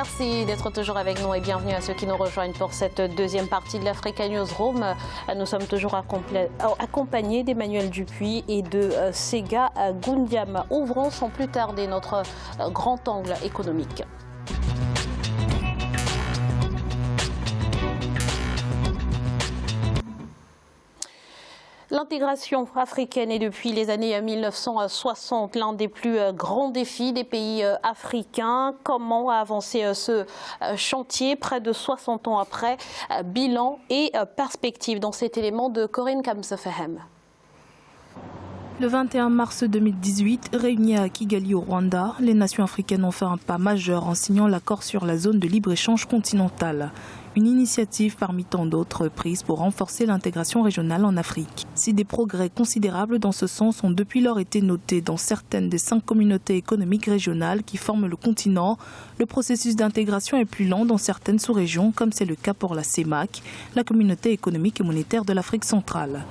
Merci d'être toujours avec nous et bienvenue à ceux qui nous rejoignent pour cette deuxième partie de l'Africa Newsroom. Nous sommes toujours accompagnés d'Emmanuel Dupuis et de Sega Goundiam. Ouvrons sans plus tarder notre grand angle économique. L'intégration africaine est depuis les années 1960 l'un des plus grands défis des pays africains. Comment a avancé ce chantier près de 60 ans après? Bilan et perspective dans cet élément de Corinne Kamsefehem. Le 21 mars 2018, réunis à Kigali au Rwanda, les nations africaines ont fait un pas majeur en signant l'accord sur la zone de libre-échange continentale. Une initiative parmi tant d'autres prise pour renforcer l'intégration régionale en Afrique. Si des progrès considérables dans ce sens ont depuis lors été notés dans certaines des 5 communautés économiques régionales qui forment le continent, le processus d'intégration est plus lent dans certaines sous-régions, comme c'est le cas pour la CEMAC, la communauté économique et monétaire de l'Afrique centrale.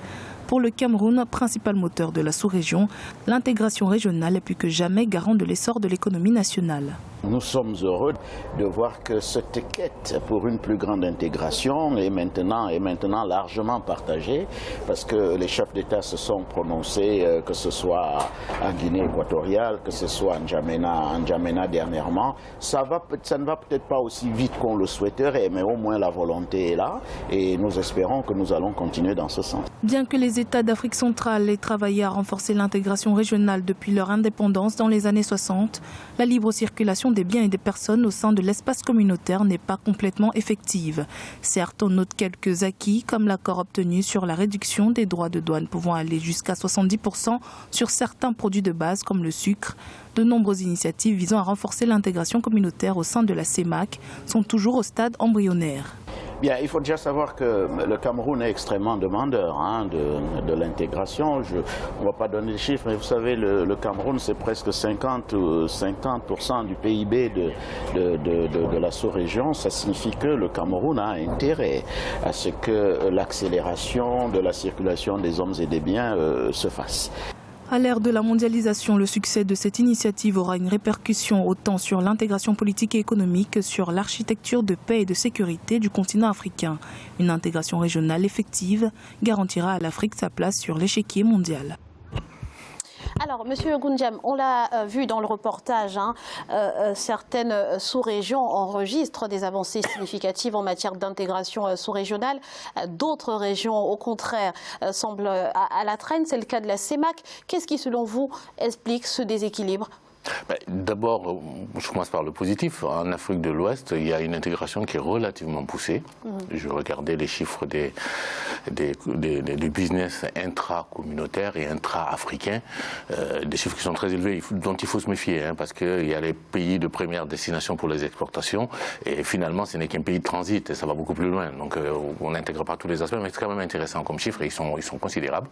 Pour le Cameroun, principal moteur de la sous-région, l'intégration régionale est plus que jamais garant de l'essor de l'économie nationale. Nous sommes heureux de voir que cette quête pour une plus grande intégration est maintenant largement partagée parce que les chefs d'État se sont prononcés, que ce soit en Guinée équatoriale, que ce soit en N'Djamena dernièrement. Ça ne va peut-être pas aussi vite qu'on le souhaiterait, mais au moins la volonté est là et nous espérons que nous allons continuer dans ce sens. Bien que les États d'Afrique centrale aient travaillé à renforcer l'intégration régionale depuis leur indépendance dans les années 60, la libre circulation des biens et des personnes au sein de l'espace communautaire n'est pas complètement effective. Certes, on note quelques acquis, comme l'accord obtenu sur la réduction des droits de douane pouvant aller jusqu'à 70% sur certains produits de base comme le sucre. De nombreuses initiatives visant à renforcer l'intégration communautaire au sein de la CEMAC sont toujours au stade embryonnaire. Bien, il faut déjà savoir que le Cameroun est extrêmement demandeur de l'intégration. On ne va pas donner les chiffres, mais vous savez, le Cameroun, c'est presque 50% du PIB de la sous-région. Ça signifie que le Cameroun a intérêt à ce que l'accélération de la circulation des hommes et des biens se fasse. À l'ère de la mondialisation, le succès de cette initiative aura une répercussion autant sur l'intégration politique et économique que sur l'architecture de paix et de sécurité du continent africain. Une intégration régionale effective garantira à l'Afrique sa place sur l'échiquier mondial. Alors, Monsieur Goundiam, on l'a vu dans le reportage, certaines sous-régions enregistrent des avancées significatives en matière d'intégration sous-régionale. D'autres régions, au contraire, semblent à la traîne. C'est le cas de la CEMAC. Qu'est-ce qui, selon vous, explique ce déséquilibre ? D'abord, je commence par le positif. En Afrique de l'Ouest, il y a une intégration qui est relativement poussée. Je regardais les chiffres du business intra-communautaire et intra-africain, des chiffres qui sont très élevés, dont il faut se méfier, parce qu'il y a les pays de première destination pour les exportations, et finalement, ce n'est qu'un pays de transit, et ça va beaucoup plus loin. Donc, on n'intègre pas tous les aspects, mais c'est quand même intéressant comme chiffres, et ils sont considérables.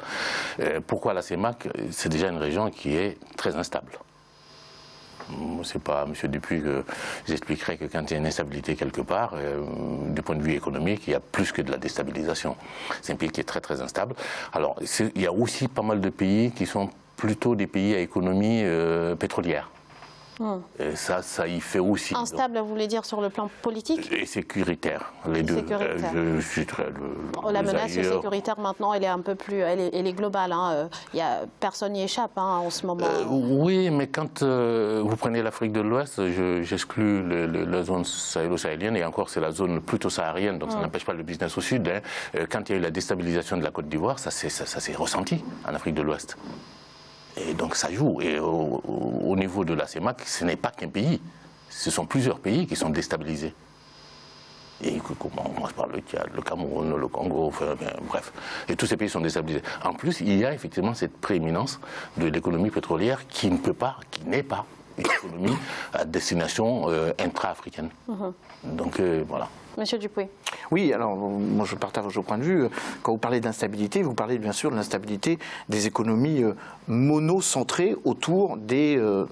Pourquoi la CEMAC? C'est déjà une région qui est très instable. C'est pas M. Dupuis que j'expliquerai que quand il y a une instabilité quelque part, du point de vue économique, il y a plus que de la déstabilisation. C'est un pays qui est très très instable. Alors, il y a aussi pas mal de pays qui sont plutôt des pays à économie pétrolière. Et ça y fait aussi. Instable, vous voulez dire sur le plan politique? Et sécuritaire, les deux. Je suis très, la menace sécuritaire maintenant, elle est un peu plus, elle est globale. Personne n'y échappe en ce moment. Oui, mais quand vous prenez l'Afrique de l'Ouest, j'exclus la zone sahélo-sahélienne, et encore c'est la zone plutôt saharienne, donc ça n'empêche pas le business au sud. Quand il y a eu la déstabilisation de la Côte d'Ivoire, ça s'est ressenti en Afrique de l'Ouest. Et donc ça joue. Et au niveau de la CEMAC, ce n'est pas qu'un pays. Ce sont plusieurs pays qui sont déstabilisés. Et on commence par le Tchad, le Cameroun, le Congo, bref. Et tous ces pays sont déstabilisés. En plus, il y a effectivement cette prééminence de l'économie pétrolière qui n'est pas une économie à destination intra-africaine. Donc voilà. Monsieur Dupuis. Oui, alors moi je partage votre point de vue. Quand vous parlez d'instabilité, vous parlez bien sûr de l'instabilité des économies monocentrées autour de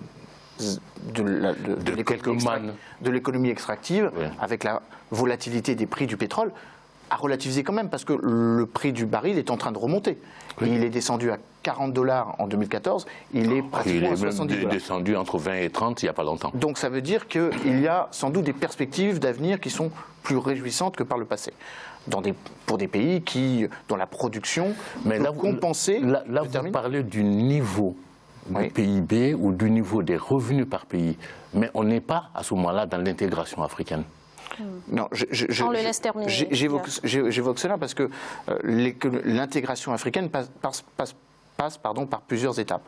l'économie extractive, oui, avec la volatilité des prix du pétrole. à relativiser quand même, parce que le prix du baril est en train de remonter. Oui. Il est descendu à $40 en 2014, il est pratiquement à 70 $. Il est descendu entre 20 et 30 il n'y a pas longtemps. Donc ça veut dire qu'il y a sans doute des perspectives d'avenir qui sont plus réjouissantes que par le passé. Pour des pays dont la production peut compenser... Là vous parlez du niveau du PIB ou du niveau des revenus par pays, mais on n'est pas à ce moment-là dans l'intégration africaine. Non, on le laisse terminer. J'évoque cela parce que l'intégration africaine passe par plusieurs étapes.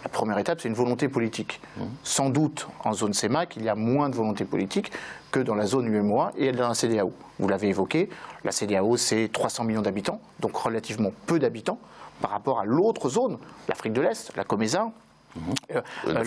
La première étape, c'est une volonté politique. Sans doute, en zone CEMAC, il y a moins de volonté politique que dans la zone UEMOA et dans la CEDEAO. Vous l'avez évoqué, la CEDEAO, c'est 300 millions d'habitants, donc relativement peu d'habitants par rapport à l'autre zone, l'Afrique de l'Est, la COMESA,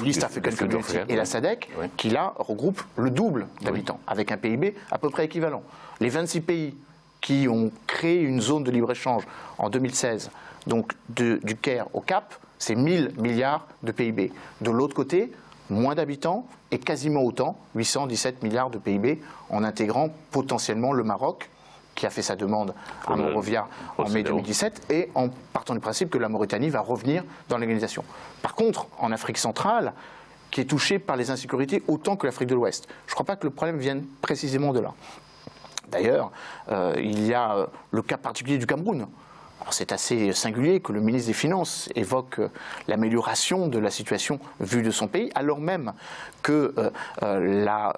l'East African Community et la SADC, qui là regroupe le double d'habitants, avec un PIB à peu près équivalent. Les 26 pays qui ont créé une zone de libre-échange en 2016, donc du Caire au Cap, c'est 1000 milliards de PIB. De l'autre côté, moins d'habitants et quasiment autant, 817 milliards de PIB, en intégrant potentiellement le Maroc, qui a fait sa demande à Monrovia en mai 2017, et en partant du principe que la Mauritanie va revenir dans l'organisation. Par contre, en Afrique centrale, qui est touchée par les insécurités autant que l'Afrique de l'Ouest, je ne crois pas que le problème vienne précisément de là. D'ailleurs, il y a le cas particulier du Cameroun. C'est assez singulier que le ministre des Finances évoque l'amélioration de la situation vue de son pays, alors même que la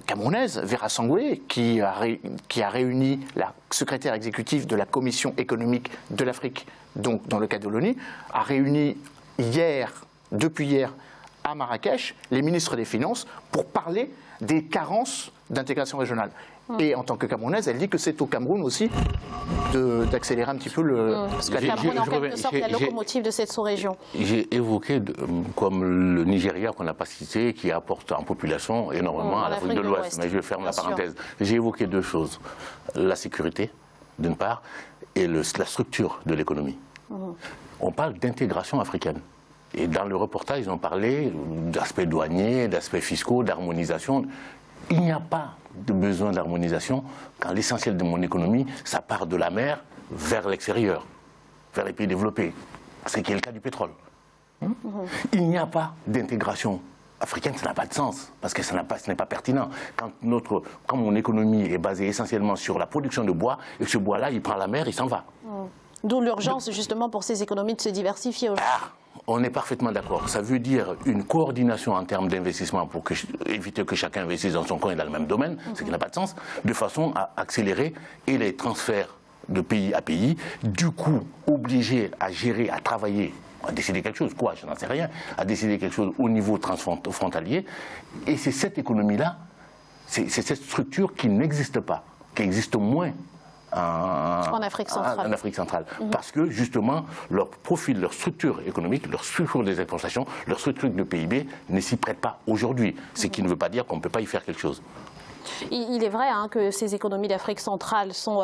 Camerounaise, Vera Sangoué, qui a réuni la secrétaire exécutive de la Commission économique de l'Afrique, donc dans le cadre de l'ONU, a réuni depuis hier, à Marrakech, les ministres des Finances pour parler des carences d'intégration régionale. Et en tant que Camerounaise, elle dit que c'est au Cameroun aussi d'accélérer un petit peu le... Parce que le Cameroun est en quelque sorte la locomotive de cette sous-région. J'ai évoqué comme le Nigeria qu'on n'a pas cité, qui apporte en population énormément à l'Afrique de l'Ouest. Mais je ferme la parenthèse. J'ai évoqué deux choses. La sécurité, d'une part, et la structure de l'économie. On parle d'intégration africaine. Et dans le reportage, ils ont parlé d'aspects douaniers, d'aspects fiscaux, d'harmonisation. Il n'y a pas de besoin d'harmonisation quand l'essentiel de mon économie, ça part de la mer vers l'extérieur, vers les pays développés. C'est qui est le cas du pétrole. Il n'y a pas d'intégration africaine, ça n'a pas de sens, parce que ce n'est pas pertinent. Quand mon économie est basée essentiellement sur la production de bois, et que ce bois-là, il prend la mer, il s'en va. D'où l'urgence justement pour ces économies de se diversifier aujourd'hui. On est parfaitement d'accord. Ça veut dire une coordination en termes d'investissement pour éviter que chacun investisse dans son coin et dans le même domaine, ce qui n'a pas de sens, de façon à accélérer et les transferts de pays à pays, du coup obligés à gérer, à travailler, à décider quelque chose, quoi, je n'en sais rien, à décider quelque chose au niveau transfrontalier. Et c'est cette économie-là, c'est cette structure qui n'existe pas, qui existe moins en Afrique centrale. Parce que justement, leur profil, leur structure économique, leur structure des exportations, leur structure de PIB ne s'y prêtent pas aujourd'hui. Ce qui ne veut pas dire qu'on ne peut pas y faire quelque chose. Il est vrai que ces économies d'Afrique centrale sont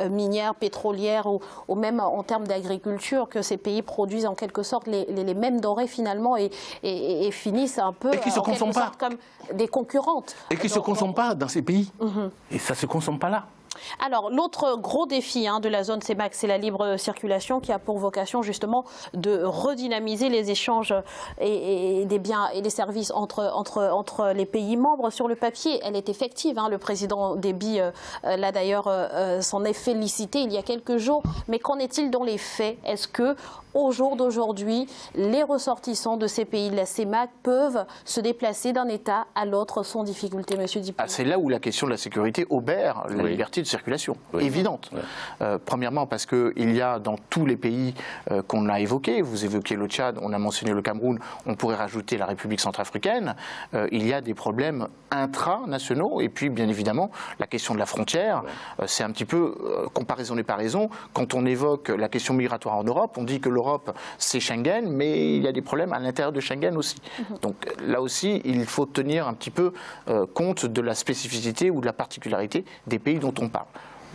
minières, pétrolières ou même en termes d'agriculture, que ces pays produisent en quelque sorte les mêmes denrées finalement et finissent un peu comme des concurrentes. Et qui ne se consomment pas dans ces pays. Et ça ne se consomme pas là. Alors, l'autre gros défi de la zone CEMAC, c'est la libre circulation qui a pour vocation justement de redynamiser les échanges et des biens et des services entre les pays membres. Sur le papier, elle est effective. Le président Déby l'a d'ailleurs s'en est félicité il y a quelques jours. Mais qu'en est-il dans les faits? Est-ce que au jour d'aujourd'hui, les ressortissants de ces pays de la CEMAC peuvent se déplacer d'un État à l'autre sans difficulté, Monsieur Dipoli? C'est là où la question de la sécurité obère la liberté de circulation, évidente. Premièrement parce qu'il y a dans tous les pays qu'on a évoqués, vous évoquez le Tchad, on a mentionné le Cameroun, on pourrait rajouter la République centrafricaine, il y a des problèmes intranationaux et puis bien évidemment la question de la frontière, c'est un petit peu comparaison des paraisons. Quand on évoque la question migratoire en Europe, on dit que l'Europe c'est Schengen, mais il y a des problèmes à l'intérieur de Schengen aussi. Donc là aussi, il faut tenir un petit peu compte de la spécificité ou de la particularité des pays dont on parle.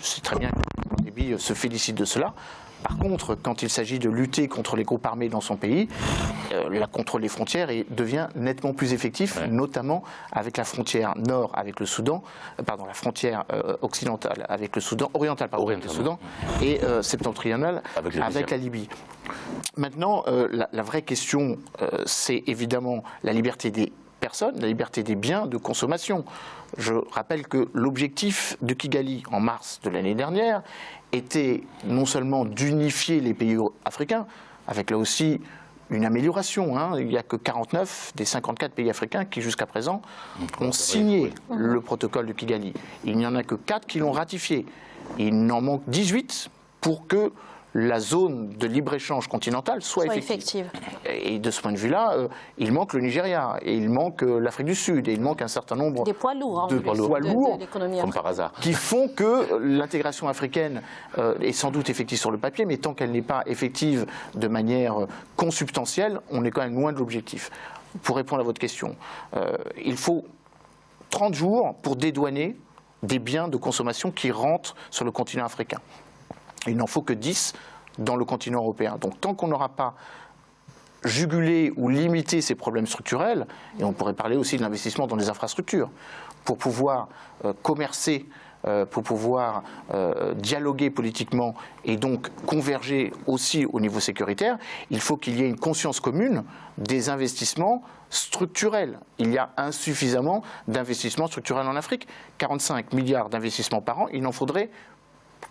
C'est très bien que le Déby se félicite de cela. Par contre, quand il s'agit de lutter contre les groupes armés dans son pays, la contrôle des frontières devient nettement plus effectif, notamment avec la frontière nord avec le Soudan, la frontière occidentale avec le Soudan, orientale avec le Soudan, et septentrionale avec la Libye. Maintenant, la vraie question, c'est évidemment la liberté des personnes, la liberté des biens de consommation. Je rappelle que l'objectif de Kigali en mars de l'année dernière était non seulement d'unifier les pays africains, avec là aussi une amélioration. Il n'y a que 49 des 54 pays africains qui, jusqu'à présent, ont signé le protocole de Kigali. Il n'y en a que 4 qui l'ont ratifié. Il en manque 18 pour que la zone de libre-échange continentale soit effective. Et de ce point de vue-là, il manque le Nigeria, et il manque l'Afrique du Sud, et il manque un certain nombre des poids lourds, de l'économie comme par hasard, qui font que l'intégration africaine est sans doute effective sur le papier, mais tant qu'elle n'est pas effective de manière consubstantielle, on est quand même loin de l'objectif. Pour répondre à votre question, il faut 30 jours pour dédouaner des biens de consommation qui rentrent sur le continent africain. Il n'en faut que 10 dans le continent européen. Donc tant qu'on n'aura pas jugulé ou limité ces problèmes structurels, et on pourrait parler aussi de l'investissement dans les infrastructures, pour pouvoir commercer, pour pouvoir dialoguer politiquement et donc converger aussi au niveau sécuritaire, il faut qu'il y ait une conscience commune des investissements structurels. Il y a insuffisamment d'investissements structurels en Afrique. 45 milliards d'investissements par an, il en faudrait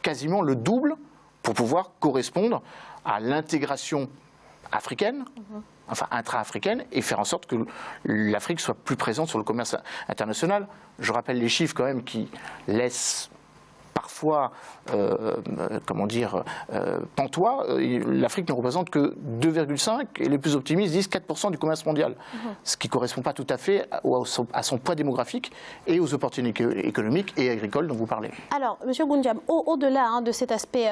quasiment le double pour pouvoir correspondre à l'intégration africaine, enfin intra-africaine, et faire en sorte que l'Afrique soit plus présente sur le commerce international. Je rappelle les chiffres quand même qui laissent parfois, pantois. L'Afrique ne représente que 2,5 et les plus optimistes disent 4% du commerce mondial, ce qui ne correspond pas tout à fait à son poids démographique et aux opportunités économiques et agricoles dont vous parlez. Alors, M. Goundjam, au-delà de cet aspect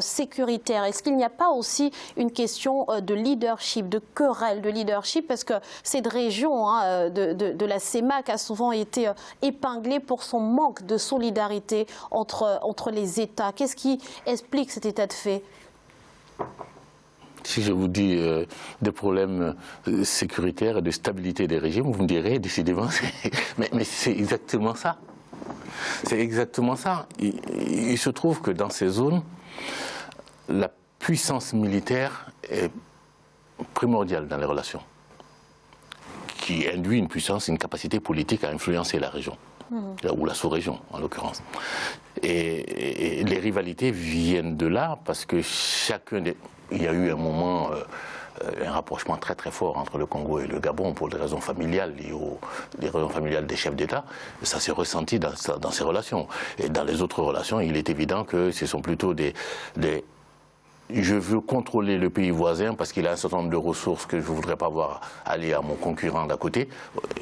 sécuritaire, est-ce qu'il n'y a pas aussi une question de leadership, de querelle de leadership, parce que cette région de la CEMAC a souvent été épinglée pour son manque de solidarité entre les États. Qu'est-ce qui explique cet état de fait? Si je vous dis des problèmes sécuritaires et de stabilité des régimes, vous me direz décidément, mais c'est exactement ça. C'est exactement ça. Il se trouve que dans ces zones, la puissance militaire est primordiale dans les relations, qui induit une puissance, une capacité politique à influencer la région. Ou la sous-région en l'occurrence. Et les rivalités viennent de là parce que il y a eu un moment, un rapprochement très très fort entre le Congo et le Gabon pour des raisons familiales liées les raisons familiales des chefs d'État. Ça s'est ressenti dans ces relations. Et dans les autres relations, il est évident que ce sont plutôt je veux contrôler le pays voisin parce qu'il a un certain nombre de ressources que je ne voudrais pas voir aller à mon concurrent d'à côté.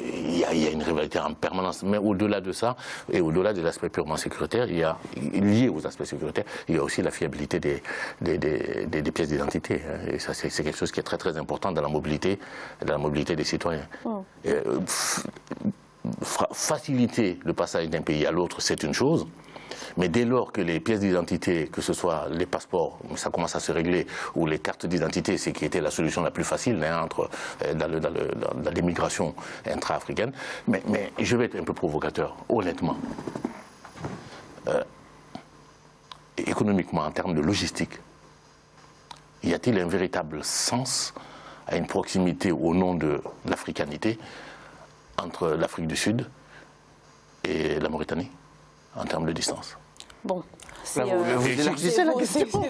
Il y a une rivalité en permanence. Mais au-delà de ça, et au-delà de l'aspect purement sécuritaire, lié aux aspects sécuritaires, il y a aussi la fiabilité des pièces d'identité. Et ça, c'est quelque chose qui est très très important dans la mobilité des citoyens. Faciliter le passage d'un pays à l'autre, c'est une chose. Mais dès lors que les pièces d'identité, que ce soit les passeports, ça commence à se régler, ou les cartes d'identité, c'est qui était la solution la plus facile dans l'immigration intra-africaine. Mais je vais être un peu provocateur, honnêtement. Économiquement, en termes de logistique, y a-t-il un véritable sens à une proximité au nom de l'africanité entre l'Afrique du Sud et la Mauritanie, en termes de distance? Bon. Vous élargissez la question.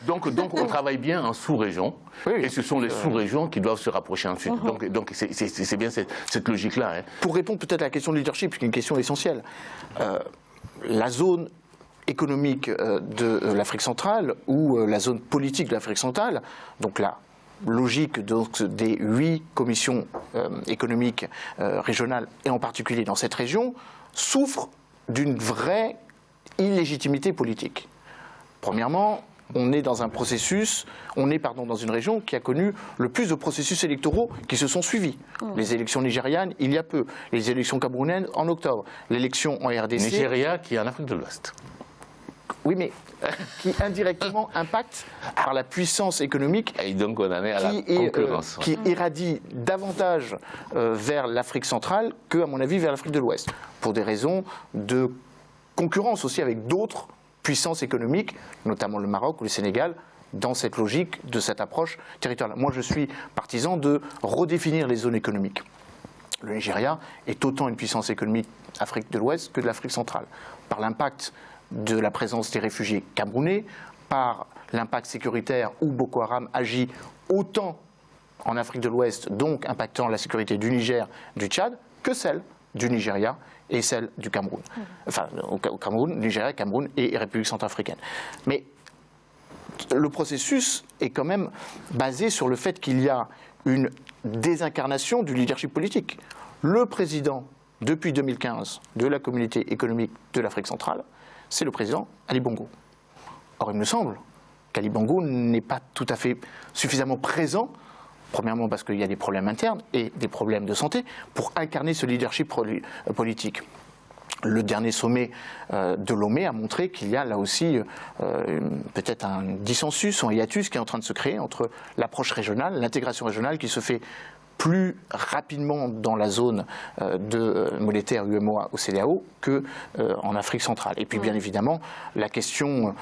Donc on travaille bien en sous-région, et ce sont les sous-régions qui doivent se rapprocher ensuite. Donc c'est bien cette logique-là. Pour répondre peut-être à la question de leadership, qui est une question essentielle, la zone économique de l'Afrique centrale ou la zone politique de l'Afrique centrale, donc la logique des 8 commissions économiques régionales, et en particulier dans cette région, souffre d'une vraie illégitimité politique. Premièrement, on est dans une région qui a connu le plus de processus électoraux qui se sont suivis. Les élections nigérianes, il y a peu. Les élections camerounaises, en octobre. L'élection en RDC... Nigeria, qui est en Afrique de l'Ouest. Oui, mais qui indirectement impacte par la puissance économique Et donc on en est à la concurrence. qui irradie davantage vers l'Afrique centrale que, à mon avis, vers l'Afrique de l'Ouest, pour des raisons de concurrence aussi avec d'autres puissances économiques, notamment le Maroc ou le Sénégal, dans cette logique de cette approche territoriale. Moi, je suis partisan de redéfinir les zones économiques. Le Nigeria est autant une puissance économique Afrique de l'Ouest que de l'Afrique centrale, par l'impact de la présence des réfugiés camerounais, par l'impact sécuritaire où Boko Haram agit autant en Afrique de l'Ouest, donc impactant la sécurité du Niger, du Tchad, que celle du Nigeria et celle du Cameroun. Enfin, au Cameroun, Nigeria, Cameroun et République centrafricaine. Mais le processus est quand même basé sur le fait qu'il y a une désincarnation du leadership politique. Le président, depuis 2015, de la communauté économique de l'Afrique centrale, c'est le président Ali Bongo. Or, il me semble qu'Ali Bongo n'est pas tout à fait suffisamment présent, premièrement parce qu'il y a des problèmes internes et des problèmes de santé, pour incarner ce leadership politique. Le dernier sommet de Lomé a montré qu'il y a là aussi peut-être un dissensus, un hiatus qui est en train de se créer entre l'approche régionale, l'intégration régionale qui se fait plus rapidement dans la zone monétaire UEMOA au CEDEAO qu'en Afrique centrale. Et puis bien évidemment, la question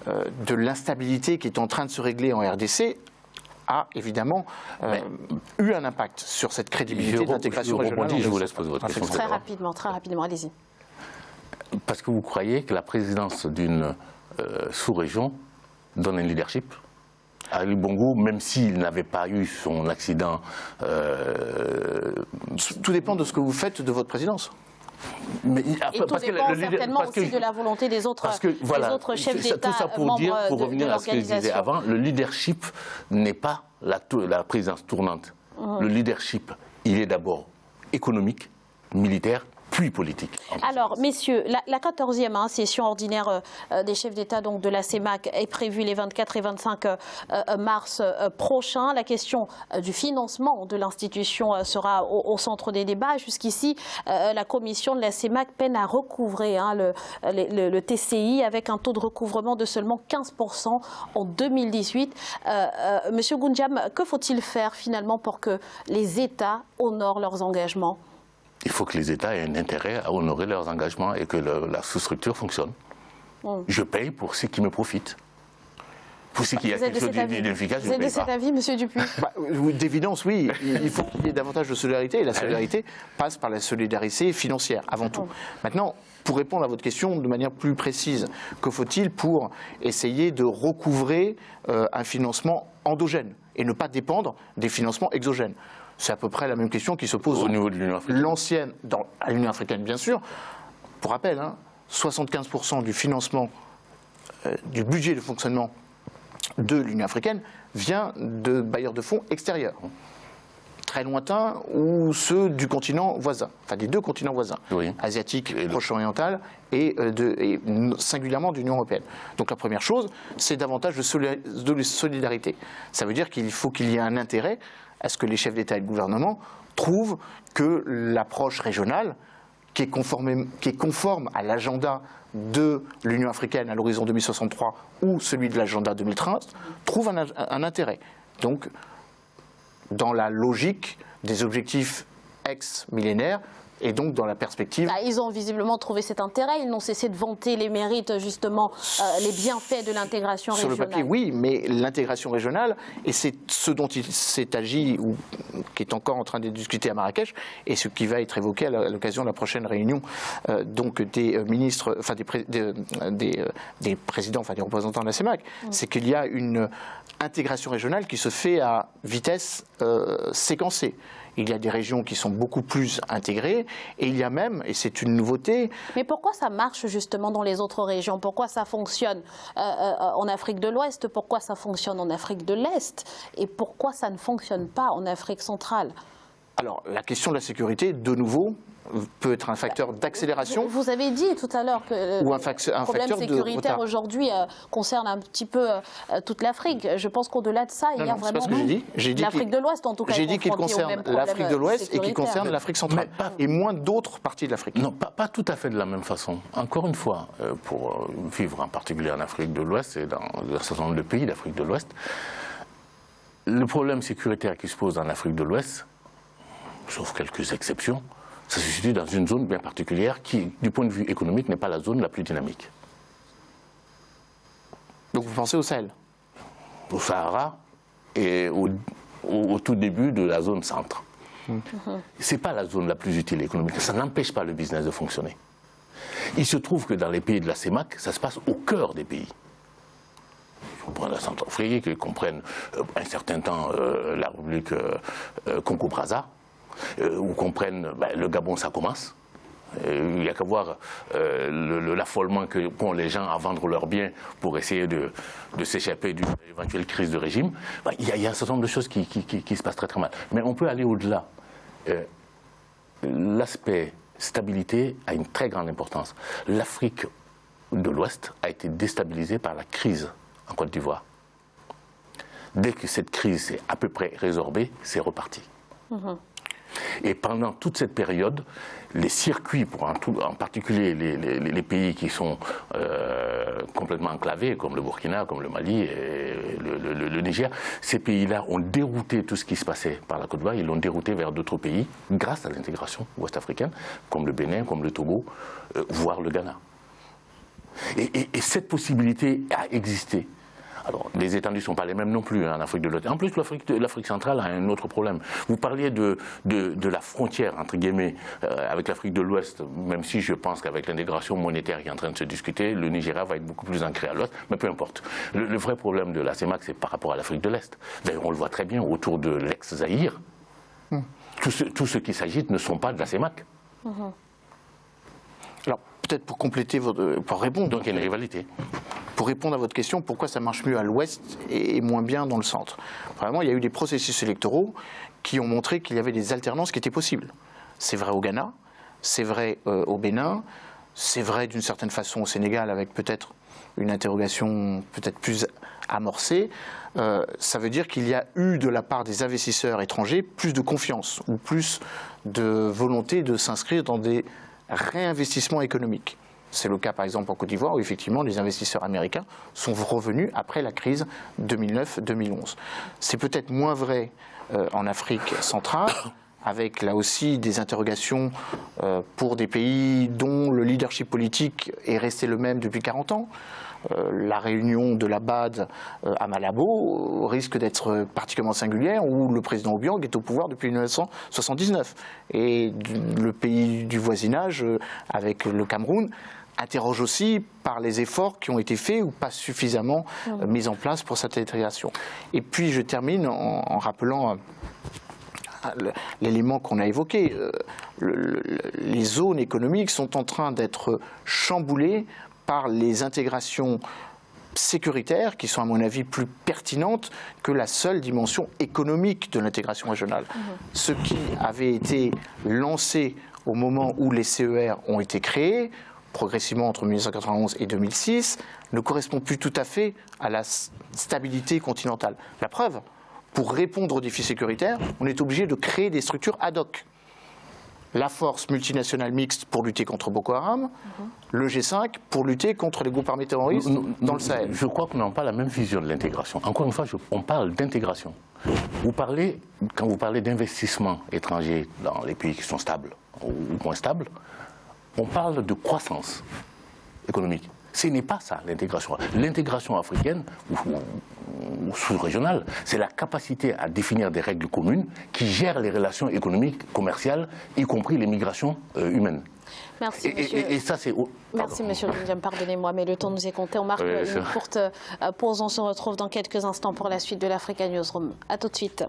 de l'instabilité qui est en train de se régler en RDC a évidemment eu un impact sur cette crédibilité de l'intégration régionale. Je vous laisse poser votre question. Très rapidement, allez-y. Parce que vous croyez que la présidence d'une sous-région donne un leadership ? Ali Bongo, même s'il n'avait pas eu son accident... Tout dépend de ce que vous faites de votre présidence. Mais, et tout dépend certainement aussi de la volonté des autres, chefs d'État, tout ça pour membres dire, pour revenir à ce que je disais l'organisation. avant, le leadership n'est pas la présidence tournante. Le leadership, il est d'abord économique, militaire, puis politique. Alors, messieurs, la 14e session ordinaire des chefs d'État donc de la CEMAC est prévue les 24 et 25 mars prochains. La question du financement de l'institution sera au centre des débats. Jusqu'ici, la commission de la CEMAC peine à recouvrer le TCI avec un taux de recouvrement de seulement 15% en 2018. Monsieur Goundjam, que faut-il faire finalement pour que les États honorent leurs engagements ? Il faut que les États aient un intérêt à honorer leurs engagements et que la sous-structure fonctionne. Je paye pour ce qui me profite. Pour ce qui a quelque chose d'inefficace, je ne paye pas. Vous êtes de cet avis, monsieur Dupuy ? D'évidence, oui. Il faut qu'il y ait davantage de solidarité. Et la solidarité passe par la solidarité financière, avant tout. Maintenant, pour répondre à votre question de manière plus précise, que faut-il pour essayer de recouvrer un financement endogène et ne pas dépendre des financements exogènes ? C'est à peu près la même question qui se pose au niveau de l'Union africaine. L'ancienne, à l'Union africaine bien sûr. Pour rappel, 75% du financement, du budget de fonctionnement de l'Union africaine vient de bailleurs de fonds extérieurs, très lointains, ou ceux du continent voisin, enfin des deux continents voisins, asiatique, proche-oriental et singulièrement de l'Union européenne. Donc la première chose, c'est davantage de solidarité. Ça veut dire qu'il faut qu'il y ait un intérêt à ce que les chefs d'État et de gouvernement trouvent que l'approche régionale, qui est conforme à l'agenda de l'Union africaine à l'horizon 2063 ou celui de l'agenda 2030, trouve un intérêt. Donc, dans la logique des objectifs ex-millénaires, et donc dans la perspective... Ils ont visiblement trouvé cet intérêt, ils n'ont cessé de vanter les mérites, justement, les bienfaits de l'intégration régionale. Sur le papier, oui, mais l'intégration régionale, et c'est ce dont il s'est agi, ou qui est encore en train de discuter à Marrakech, et ce qui va être évoqué à l'occasion de la prochaine réunion donc des ministres, enfin des présidents, enfin des représentants de la CEMAC, c'est qu'il y a une intégration régionale qui se fait à vitesse séquencée. Il y a des régions qui sont beaucoup plus intégrées et il y a même, et c'est une nouveauté... Mais pourquoi ça marche justement dans les autres régions? Pourquoi ça fonctionne en Afrique de l'Ouest? Pourquoi ça fonctionne en Afrique de l'Est? Et pourquoi ça ne fonctionne pas en Afrique centrale? Alors, la question de la sécurité, de nouveau, peut être un facteur d'accélération. Vous avez dit tout à l'heure que le problème sécuritaire aujourd'hui concerne un petit peu toute l'Afrique. Je pense qu'au-delà de ça, il y a vraiment l'Afrique de l'Ouest, en tout cas. J'ai dit qu'il concerne l'Afrique de l'Ouest et qu'il concerne l'Afrique centrale, et moins d'autres parties de l'Afrique. Non, pas tout à fait de la même façon. Encore une fois, pour vivre en particulier en Afrique de l'Ouest et dans un certain nombre de pays d'Afrique de l'Ouest, le problème sécuritaire qui se pose en Afrique de l'Ouest, sauf quelques exceptions, ça se situe dans une zone bien particulière qui, du point de vue économique, n'est pas la zone la plus dynamique. Donc vous pensez au Sahel? Au Sahara et au tout début de la zone centre. Ce n'est pas la zone la plus utile économiquement, ça n'empêche pas le business de fonctionner. Il se trouve que dans les pays de la CEMAC, ça se passe au cœur des pays. On prend la Centrafrique, ils comprennent un certain temps la République Congo-Brazza, ou comprennent le Gabon, ça commence. Il n'y a qu'à voir l'affolement qu'ont les gens à vendre leurs biens pour essayer de s'échapper d'une éventuelle crise de régime. Il y a un certain nombre de choses qui se passent très très mal. Mais on peut aller au-delà. L'aspect stabilité a une très grande importance. L'Afrique de l'Ouest a été déstabilisée par la crise en Côte d'Ivoire. Dès que cette crise est à peu près résorbée, c'est reparti. Et pendant toute cette période, les circuits, en particulier les pays qui sont complètement enclavés, comme le Burkina, comme le Mali et le Niger, ces pays-là ont dérouté tout ce qui se passait par la Côte d'Ivoire, ils l'ont dérouté vers d'autres pays grâce à l'intégration ouest-africaine, comme le Bénin, comme le Togo, voire le Ghana. Et cette possibilité a existé. Alors, les étendues ne sont pas les mêmes non plus en Afrique de l'Ouest. En plus, l'Afrique centrale a un autre problème. Vous parliez de la frontière, entre guillemets, avec l'Afrique de l'Ouest, même si je pense qu'avec l'intégration monétaire qui est en train de se discuter, le Nigeria va être beaucoup plus ancré à l'Ouest, mais peu importe. Le vrai problème de la CEMAC, c'est par rapport à l'Afrique de l'Est. D'ailleurs, on le voit très bien autour de l'ex-Zaïre. Tous ceux qui s'agitent ne sont pas de la CEMAC. Alors, peut-être pour compléter, pour répondre... Donc il y a une rivalité. Pour répondre à votre question, pourquoi ça marche mieux à l'ouest et moins bien dans le centre? Vraiment, il y a eu des processus électoraux qui ont montré qu'il y avait des alternances qui étaient possibles. C'est vrai au Ghana, c'est vrai au Bénin, c'est vrai d'une certaine façon au Sénégal avec peut-être une interrogation peut-être plus amorcée. Ça veut dire qu'il y a eu de la part des investisseurs étrangers plus de confiance ou plus de volonté de s'inscrire dans des réinvestissements économiques. C'est le cas par exemple en Côte d'Ivoire où effectivement les investisseurs américains sont revenus après la crise 2009-2011. C'est peut-être moins vrai en Afrique centrale, avec là aussi des interrogations pour des pays dont le leadership politique est resté le même depuis 40 ans. La réunion de la BAD à Malabo risque d'être particulièrement singulière, où le président Obiang est au pouvoir depuis 1979. Et le pays du voisinage, avec le Cameroun, interroge aussi par les efforts qui ont été faits ou pas suffisamment mis en place pour cette intégration. Et puis je termine en rappelant l'élément qu'on a évoqué. Les zones économiques sont en train d'être chamboulées par les intégrations sécuritaires qui sont à mon avis plus pertinentes que la seule dimension économique de l'intégration régionale. Ce qui avait été lancé au moment où les CER ont été créés, progressivement entre 1991 et 2006, ne correspond plus tout à fait à la stabilité continentale. La preuve, pour répondre aux défis sécuritaires, on est obligé de créer des structures ad hoc. La force multinationale mixte pour lutter contre Boko Haram, le G5 pour lutter contre les groupes armés terroristes dans le Sahel. Je crois qu'on n'a pas la même vision de l'intégration. Encore une fois, on parle d'intégration. Quand vous parlez d'investissement étranger dans les pays qui sont stables ou moins stables, on parle de croissance économique. Ce n'est pas ça l'intégration. L'intégration africaine ou sous-régionale, c'est la capacité à définir des règles communes qui gèrent les relations économiques, commerciales, y compris les migrations humaines. Merci, monsieur. Et ça, c'est... Merci, monsieur Goundiam, pardonnez-moi, mais le temps nous est compté. On marque une courte pause. On se retrouve dans quelques instants pour la suite de l'Africa Newsroom. À tout de suite.